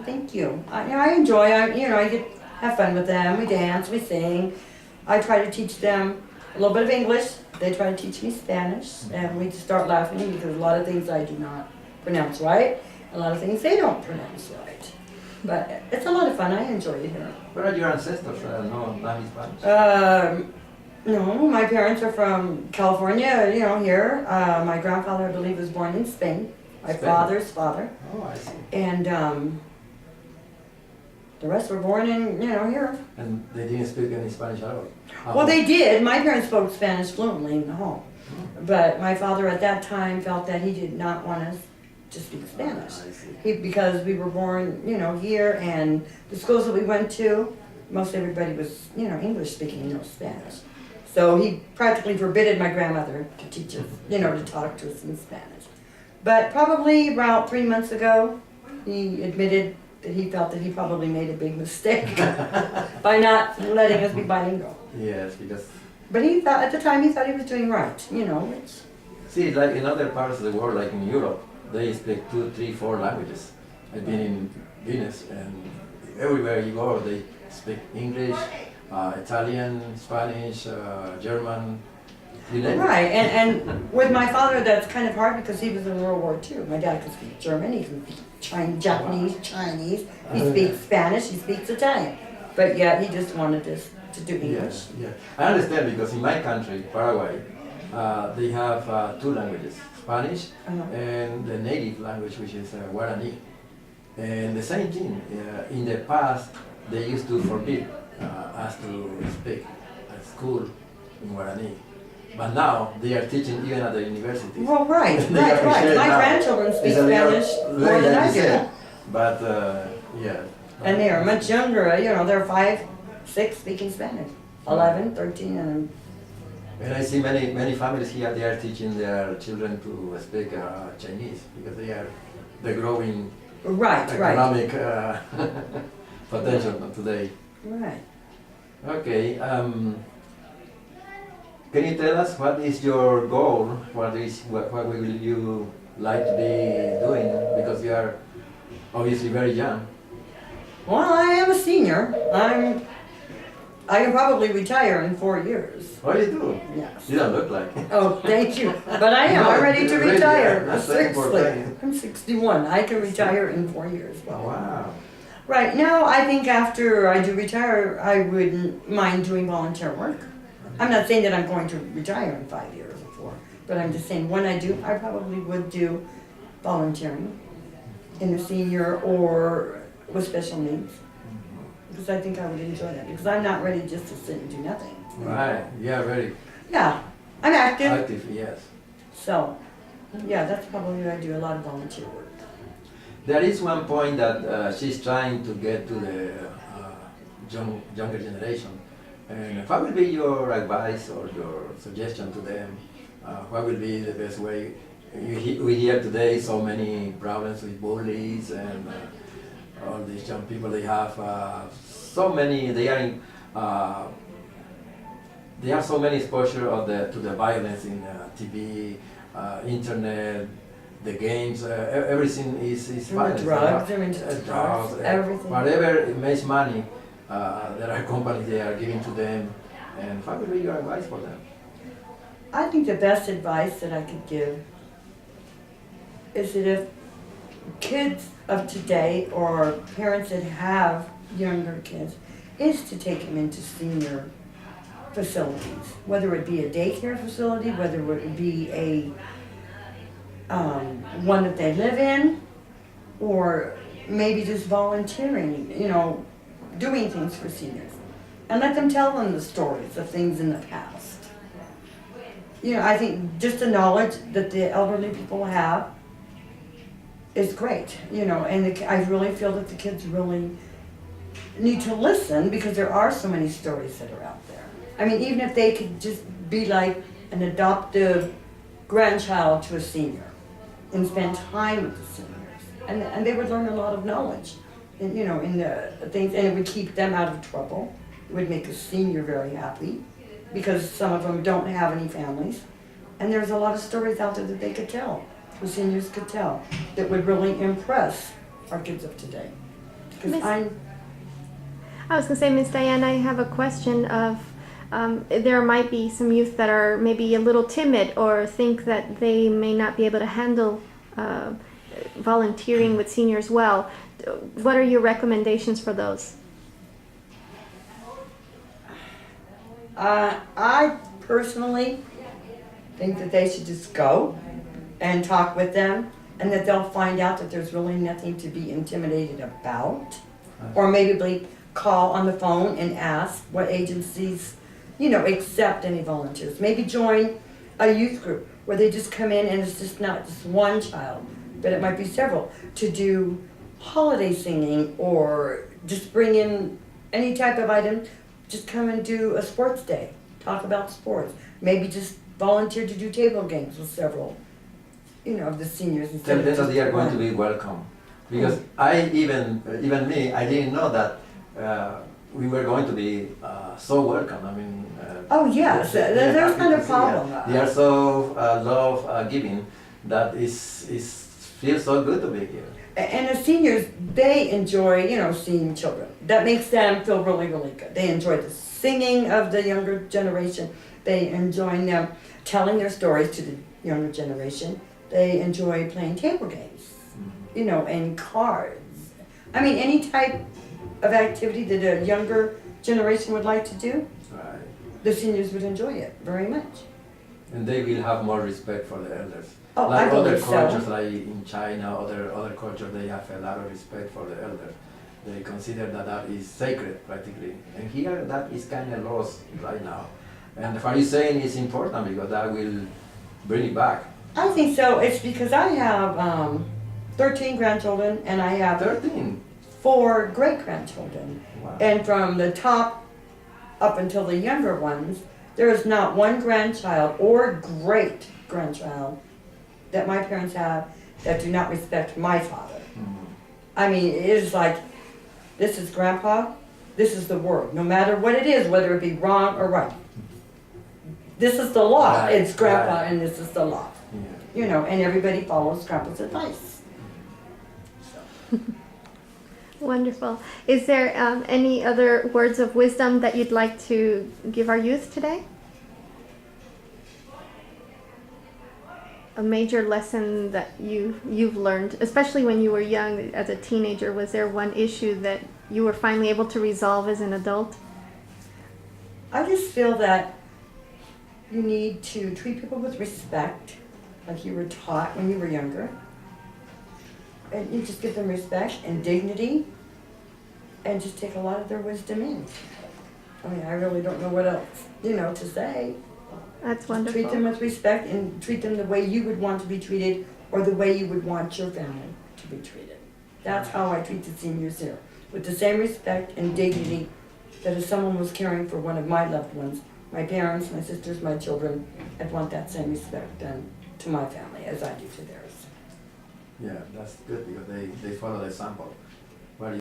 Thank you. I enjoy. I get have fun with them. We dance, we sing. I try to teach them a little bit of English. They try to teach me Spanish, and we start laughing because a lot of things I do not pronounce right, a lot of things they don't pronounce right. But it's a lot of fun. I enjoy it here. Where are your ancestors? No, not in Spanish. No, my parents are from California. Here. My grandfather, I believe, was born in Spain. My father's father. Oh, I see. And the rest were born in, here. And they didn't speak any Spanish at all? Well, they did. My parents spoke Spanish fluently in the home. But my father at that time felt that he did not want us to speak Spanish. Because we were born, here, and the schools that we went to, most everybody was, English speaking, no Spanish. So he practically forbidden my grandmother to teach us, to talk to us in Spanish. But probably about 3 months ago, he admitted that he felt that he probably made a big mistake by not letting us be bilingual. Yes, because... But he thought, at the time, he thought he was doing right, See, like in other parts of the world, like in Europe, they speak 2, 3, 4 languages. I've been in Venice, and everywhere you go, they speak English, Italian, Spanish, German, you name it. Right, and with my father, that's kind of hard because he was in World War II. My dad could speak German, he can speak Japanese, Chinese, he speaks Spanish, he speaks Italian. But yet he just wanted us to do English. Yes, yeah. I understand because in my country, Paraguay, they have 2 languages, Spanish and the native language, which is Guarani. And the same thing, in the past, they used to forbid us to speak at school in Guarani. But now they are teaching even at the universities. Well, right. My grandchildren speak Spanish more than I do. But, yeah. And they are much younger, they're 5, 6 speaking Spanish, 11, 13, and... And I see many families here, they are teaching their children to speak Chinese because they are the growing economic potential today. Right. Okay. Can you tell us what is your goal? What will you like to be doing? Because you are obviously very young. Well, I am a senior. I can probably retire in 4 years. Oh, you do? Yes. You don't look like it. Oh, thank you. But I am. I'm ready to retire. That's I'm 61. I can retire in 4 years. Oh, wow. Right now, I think after I do retire, I wouldn't mind doing volunteer work. I'm not saying that I'm going to retire in 5 years or 4, but I'm just saying when I do, I probably would do volunteering in a senior or with special needs. Because I think I would enjoy that, because I'm not ready just to sit and do nothing. Right, yeah, ready. Yeah, I'm active. Active, yes. So, yeah, that's probably what I do, a lot of volunteer work. There is one point that she's trying to get to the younger generation. And what will be your advice or your suggestion to them? What will be the best way? We hear today so many problems with bullies and all these young people. They have so many. They have so many exposure to the violence in TV, internet, the games. Everything is violence. Drugs, drugs, everything. Whatever makes money. There are companies they are giving to them, and what would be your advice for them? I think the best advice that I could give is that if kids of today or parents that have younger kids, is to take them into senior facilities, whether it be a daycare facility, whether it would be a one that they live in, or maybe just volunteering, doing things for seniors, and let them tell them the stories of things in the past. I think just the knowledge that the elderly people have is great, and I really feel that the kids really need to listen because there are so many stories that are out there. I mean, even if they could just be like an adoptive grandchild to a senior and spend time with the seniors, and they would learn a lot of knowledge. And, in the things, and it would keep them out of trouble. It would make a senior very happy because some of them don't have any families. And there's a lot of stories out there that they could tell, the seniors could tell, that would really impress our kids of today. Because Miss- I'm, I was going to say, Miss Diane, I have a question of there might be some youth that are maybe a little timid or think that they may not be able to handle volunteering with seniors well. What are your recommendations for those? I personally think that they should just go and talk with them, and that they'll find out that there's really nothing to be intimidated about. Or maybe call on the phone and ask what agencies, accept any volunteers. Maybe join a youth group where they just come in and it's just not just one child, but it might be several, to do holiday singing or just bring in any type of item. Just come and do a sports day, talk about sports. Maybe just volunteer to do table games with several, of the seniors. Tell them that just they are going one. to be welcome. Because I even me, I didn't know that we were going to be so welcome. I mean, Oh yes, there's not a problem. They are so love giving that is feels so good to be here. And the seniors, they enjoy, seeing children. That makes them feel really, really good. They enjoy the singing of the younger generation. They enjoy them telling their stories to the younger generation. They enjoy playing table games, and cards. I mean, any type of activity that a younger generation would like to do, Right. the seniors would enjoy it very much. And they will have more respect for the elders. Oh, Like I other believe so. cultures, like in China, other cultures, they have a lot of respect for the elders. They consider that is sacred, practically. And here, that is kind of lost right now. And what you're saying is important because that will bring it back. I think so. It's because I have 13 grandchildren and I have 13. 4 great-grandchildren. Wow. And from the top up until the younger ones, there is not one grandchild or great-grandchild that my parents have that do not respect my father. Mhm. I mean, it is like, this is grandpa, this is the word. No matter what it is, whether it be wrong or right. This is the law. Right, It's grandpa right. and this is the law. Yeah. And everybody follows grandpa's advice. Wonderful. Is there any other words of wisdom that you'd like to give our youth today? A major lesson that you've learned, especially when you were young as a teenager. Was there one issue that you were finally able to resolve as an adult? I just feel that you need to treat people with respect, like you were taught when you were younger. And you just give them respect and dignity, and just take a lot of their wisdom in. I mean, I really don't know what else, to say. That's Treat them wonderful. with respect and treat them the way you would want to be treated or the way you would want your family to be treated. That's how I treat the seniors here, with the same respect and dignity that if someone was caring for one of my loved ones, my parents, my sisters, my children, I'd want that same respect done to my family as I do to theirs. Yeah, that's good because they follow the example. What